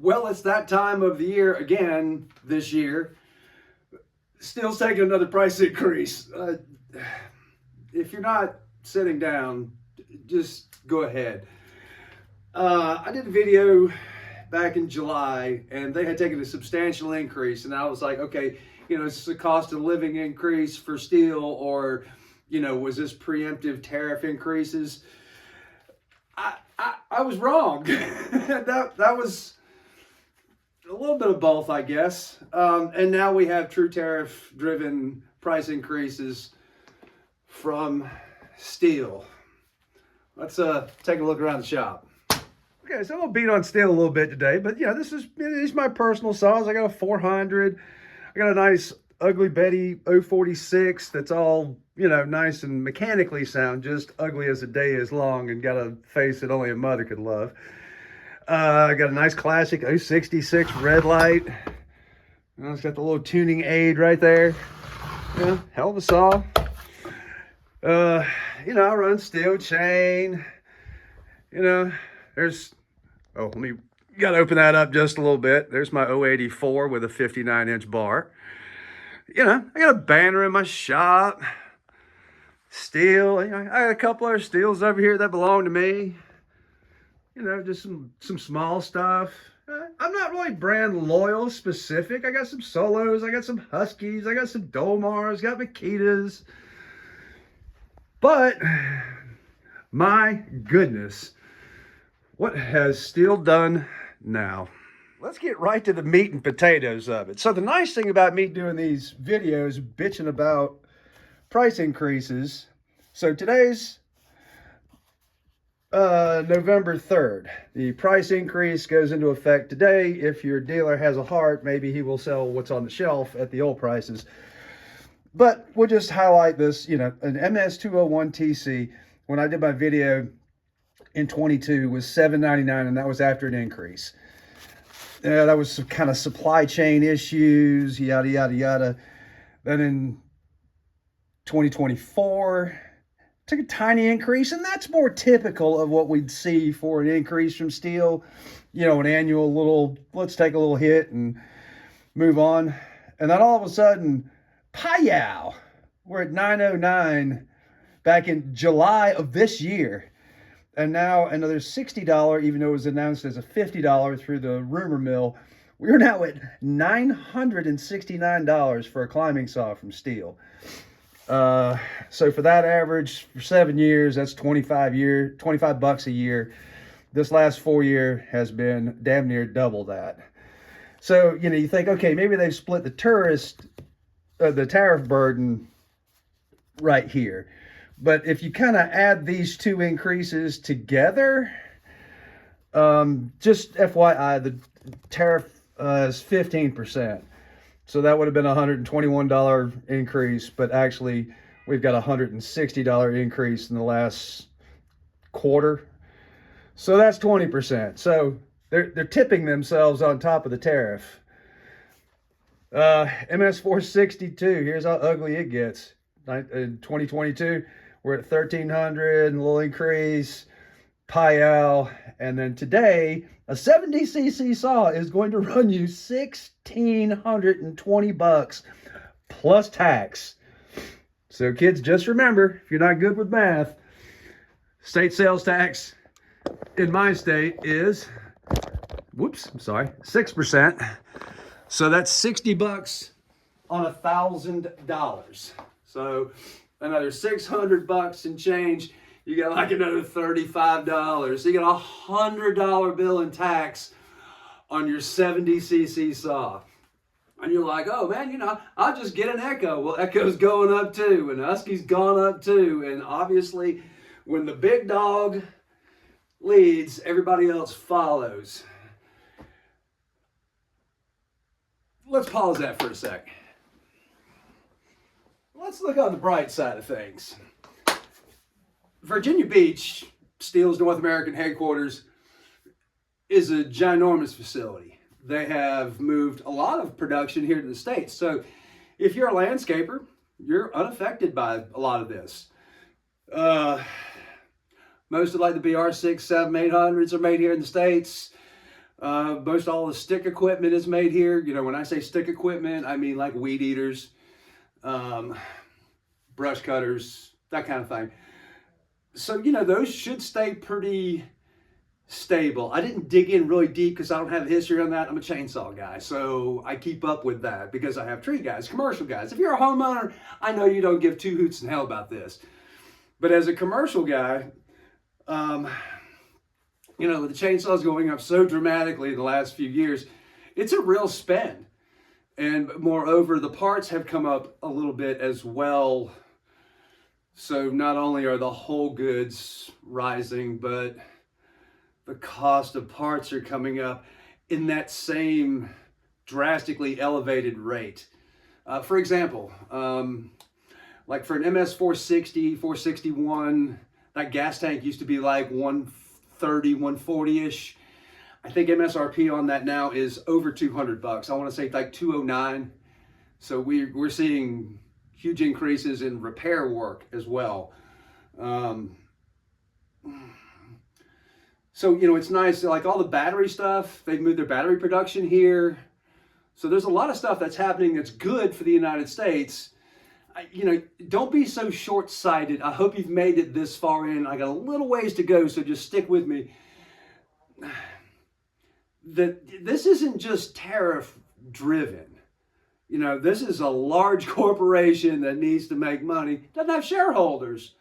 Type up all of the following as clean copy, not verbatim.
Well, it's that time of the year again this year. Stihl's taking another price increase. If you're not sitting down, just go ahead. I did a video back in July, and they had taken a substantial increase, and I was like, okay, is this a cost of living increase for Stihl, or was this preemptive tariff increases? I was wrong. that was a little bit of both, I guess. And now we have true tariff-driven price increases from Stihl. Let's take a look around the shop. Okay, so I'm gonna beat on Stihl a little bit today, but yeah, these are my personal saws. I got a 400. I got a nice Ugly Betty 046 that's all nice and mechanically sound, just ugly as the day is long, and got a face that only a mother could love. I got a nice classic 066 red light. It's got the little tuning aid right there. Hell of a saw. I run steel chain. There's, gotta open that up just a little bit. There's my 084 with a 59-inch bar. I got a banner in my shop. Stihl. I got a couple other Stihls over here that belong to me. Just some small stuff. I'm not really brand loyal specific. I got some Solos. I got some Huskies. I got some Dolmars. Got Makitas. But my goodness, what has Stihl done now? Let's get right to the meat and potatoes of it. So the nice thing about me doing these videos, bitching about price increases. So today's November 3rd. The price increase goes into effect today. If your dealer has a heart, maybe he will sell what's on the shelf at the old prices. But we'll just highlight this, an MS201TC, when I did my video in 22, was $7.99, and that was after an increase. That was some kind of supply chain issues, yada, yada, yada. Then in 2024, took a tiny increase, and that's more typical of what we'd see for an increase from Stihl. An annual little, let's take a little hit and move on. And then all of a sudden, Payow, we're at 909 back in July of this year. And now another $60, even though it was announced as a $50 through the rumor mill. We're now at $969 for a climbing saw from Stihl. So for that average, for 7 years, that's $25 a year. This last 4 year has been damn near double that. So, you think, okay, maybe they've split the tariff burden right here. But if you kind of add these two increases together, just FYI, the tariff is 15%. So that would have been a $121 increase, but actually we've got a $160 increase in the last quarter. So that's 20%. So they're tipping themselves on top of the tariff. MS462, here's how ugly it gets. In 2022, we're at 1,300, a little increase, Payow, and then today, a 70cc saw is going to run you $1,620 plus tax. So kids, just remember, if you're not good with math, state sales tax in my state is, 6%. So that's $60 on $1,000. So another $600 and change. You got like another $35. So you got $100 bill in tax on your 70cc saw. And you're like, oh man, I'll just get an Echo. Well, Echo's going up too, and Husky's gone up too. And obviously, when the big dog leads, everybody else follows. Let's pause that for a sec. Let's look on the bright side of things. Virginia Beach, Stihl's North American headquarters, is a ginormous facility. They have moved a lot of production here to the States. So if you're a landscaper, you're unaffected by a lot of this. Most of like the BR6, 7, 800s are made here in the States. Most all the stick equipment is made here. You know, when I say stick equipment, I mean like weed eaters, brush cutters, that kind of thing. So, you know, those should stay pretty stable. I didn't dig in really deep because I don't have a history on that. I'm a chainsaw guy, so I keep up with that because I have tree guys, commercial guys. If you're a homeowner, I know you don't give two hoots in hell about this. But as a commercial guy, you know, the chainsaws going up so dramatically in the last few years, it's a real spend. And moreover, the parts have come up a little bit as well. So not only are the whole goods rising, but the cost of parts are coming up in that same drastically elevated rate. For example, like for an MS 460, 461, that gas tank used to be like 130, 140-ish. I think MSRP on that now is over $200. I want to say like 209. So we're seeing huge increases in repair work as well. So, you know, it's nice, like all the battery stuff, they've moved their battery production here. So there's a lot of stuff that's happening that's good for the United States. You know, don't be so short-sighted. I hope you've made it this far in. I got a little ways to go, so just stick with me. This isn't just tariff-driven. You know, this is a large corporation that needs to make money, doesn't have shareholders.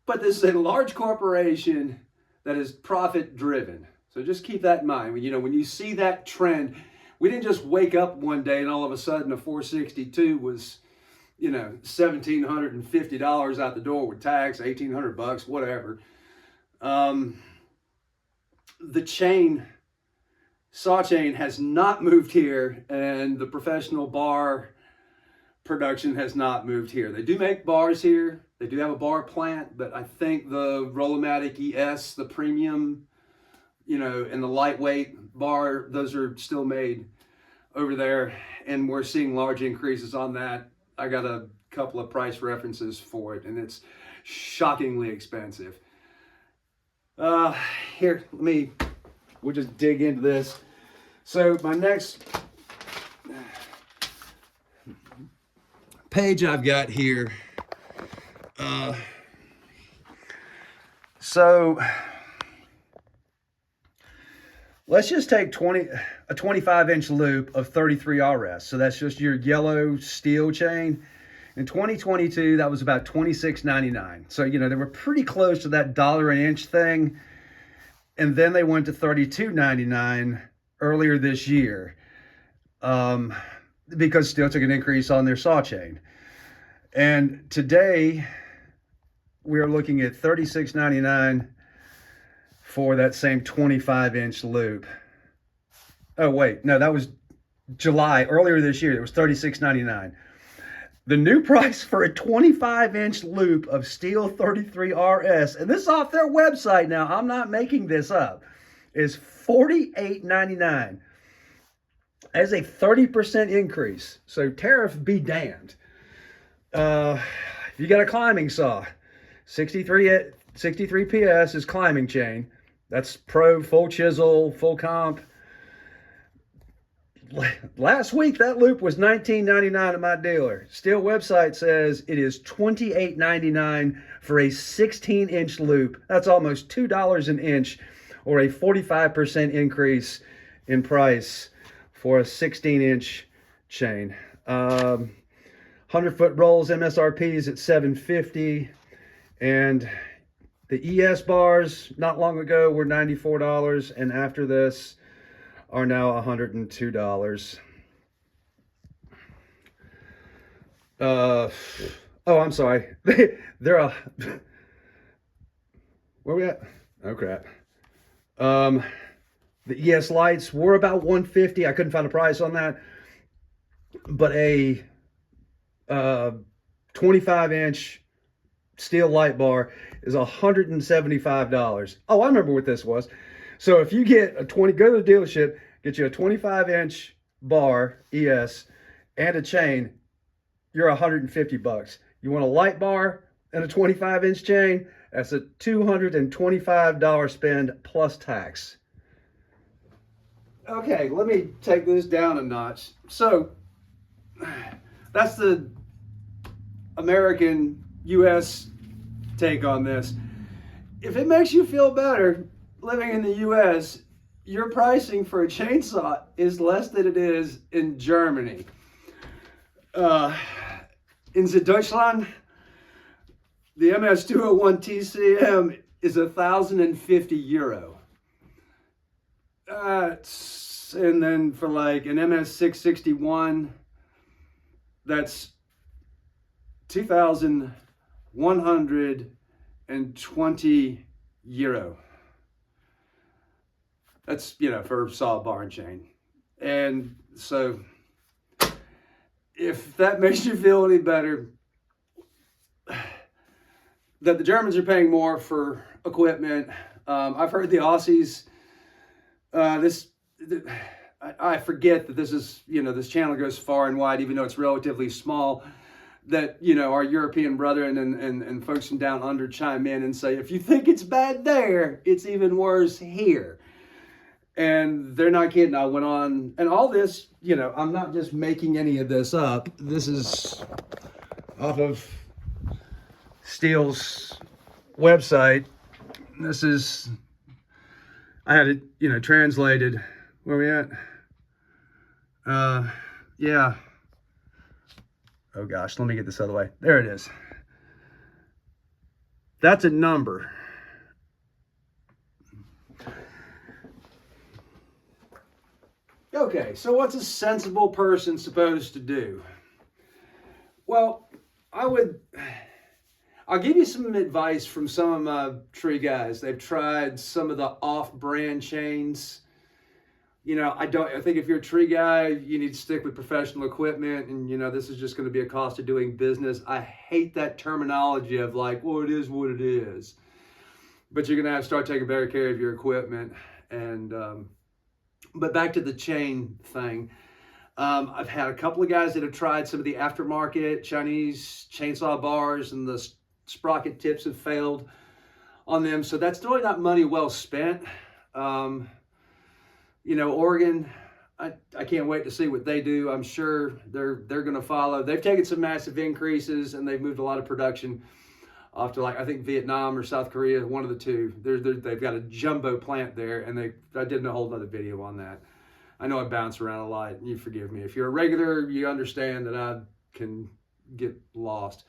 But this is a large corporation that is profit-driven. So just keep that in mind. You know, when you see that trend, we didn't just wake up one day and all of a sudden a 462 was, you know, $1,750 out the door with tax, $1,800, whatever. The chain, saw chain, has not moved here, and the professional bar production has not moved here. They do make bars here. They do have a bar plant, but I think the Rollomatic ES, the premium, you know, and the lightweight bar, those are still made over there, and we're seeing large increases on that. I got a couple of price references for it, and it's shockingly expensive. Here, we'll just dig into this. So my next page I've got here, so let's just take a 25-inch loop of 33 RS. So that's just your yellow Stihl chain. In 2022, that was about $26.99. So, you know, they were pretty close to that dollar an inch thing. And then they went to $32.99 earlier this year because Stihl took an increase on their saw chain. And today, we are looking at $36.99 for that same 25-inch loop. Oh, wait. No, that was July. Earlier this year, it was $36.99. The new price for a 25-inch loop of Stihl 33 RS, and this is off their website now, I'm not making this up, is $48.99. That is a 30% increase. So tariff be damned. If you got a climbing saw, 63 PS is climbing chain. That's pro, full chisel, full comp. Last week, that loop was $19.99 at my dealer. Stihl website says it is $28.99 for a 16-inch loop. That's almost $2 an inch, or a 45% increase in price for a 16-inch chain. 100-foot rolls MSRP is at $750, and the ES bars not long ago were $94, and after this are now $102. Oh, I'm sorry. They're where we at? Oh crap. The ES lights were about $150. I couldn't find a price on that, but a 25-inch Stihl light bar is $175. Oh, I remember what this was. So if you get go to the dealership, get you a 25-inch bar ES and a chain, you're $150. You want a light bar and a 25-inch chain, that's a $225 spend plus tax. Okay, let me take this down a notch. So that's the American U.S. take on this. If it makes you feel better living in the U.S., your pricing for a chainsaw is less than it is in Germany. In Deutschland, the MS201 TCM is €1,050. And then for like an MS661, that's €2,120. That's, for saw, bar, and chain. And so if that makes you feel any better, that the Germans are paying more for equipment. I've heard the Aussies, I forget that this is, this channel goes far and wide, even though it's relatively small, that, our European brethren and folks from down under chime in and say, if you think it's bad there, it's even worse here. And they're not kidding. I went on, and all this, I'm not just making any of this up. This is off of Stihl's website. This is, I had it, translated. Where are we at? Yeah. Oh gosh, let me get this out of the way. There it is. That's a number. Okay, so what's a sensible person supposed to do? Well, I'll give you some advice from some of my tree guys. They've tried some of the off-brand chains. I think if you're a tree guy, you need to stick with professional equipment, and this is just going to be a cost of doing business. I hate that terminology of like, well, it is what it is. But you're going to have to start taking better care of your equipment. And but back to the chain thing. I've had a couple of guys that have tried some of the aftermarket Chinese chainsaw bars, and the sprocket tips have failed on them. So that's really not money well spent. Oregon, I can't wait to see what they do. I'm sure they're going to follow. They've taken some massive increases, and they've moved a lot of production off to, like, I think Vietnam or South Korea, one of the two. They've got a jumbo plant there, and I did a whole other video on that. I know I bounce around a lot, and you forgive me. If you're a regular, you understand that I can get lost.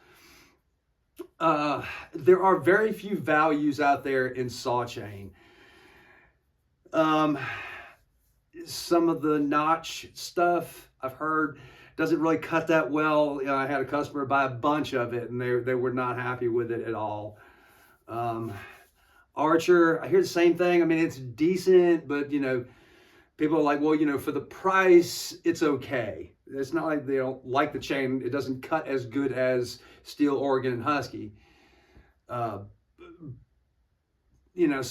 There are very few values out there in saw chain. Some of the notch stuff I've heard doesn't really cut that well. I had a customer buy a bunch of it, and they were not happy with it at all. Archer, I hear the same thing. I mean, it's decent, but people are like, well, for the price, it's okay. It's not like they don't like the chain. It doesn't cut as good as Stihl, Oregon, and Husky. So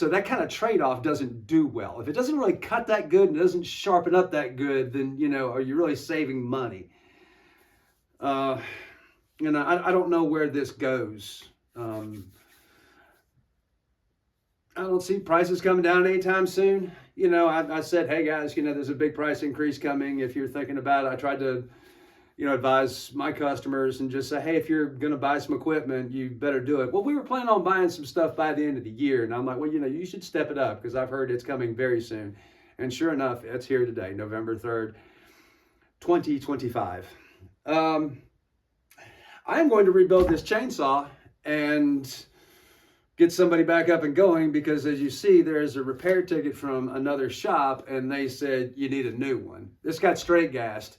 that kind of trade-off doesn't do well. If it doesn't really cut that good and doesn't sharpen up that good, then, are you really saving money? I don't know where this goes. I don't see prices coming down anytime soon. I said, hey guys, there's a big price increase coming. If you're thinking about it, I tried to, advise my customers and just say, hey, if you're going to buy some equipment, you better do it. Well, we were planning on buying some stuff by the end of the year. And I'm like, well, you should step it up, because I've heard it's coming very soon. And sure enough, it's here today, November 3rd, 2025. I am going to rebuild this chainsaw and get somebody back up and going, because as you see, there's a repair ticket from another shop, and they said you need a new one. This got straight gassed.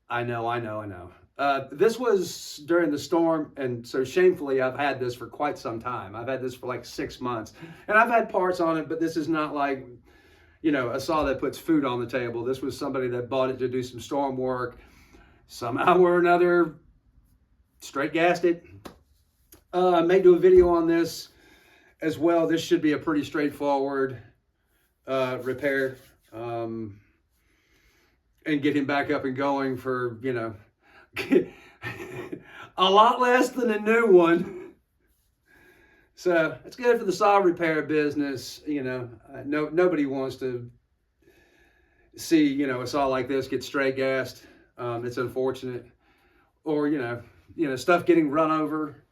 I know. This was during the storm, and so shamefully, I've had this for quite some time. I've had this for like 6 months, and I've had parts on it, but this is not like, a saw that puts food on the table. This was somebody that bought it to do some storm work. Somehow or another, straight gassed it. I may do a video on this as well. This should be a pretty straightforward repair. And get him back up and going for, a lot less than a new one. So it's good for the saw repair business. Nobody wants to see, a saw like this get straight gassed. It's unfortunate. Or, stuff getting run over.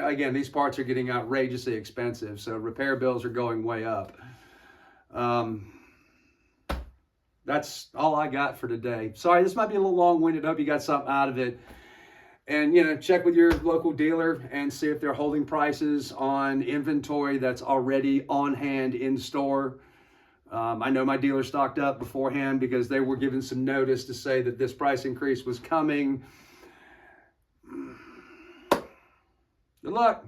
Again, these parts are getting outrageously expensive, so repair bills are going way up. That's all I got for today. Sorry, this might be a little long-winded. Hope you got something out of it. And, check with your local dealer and see if they're holding prices on inventory that's already on hand in store. I know my dealer stocked up beforehand because they were given some notice to say that this price increase was coming. Good luck.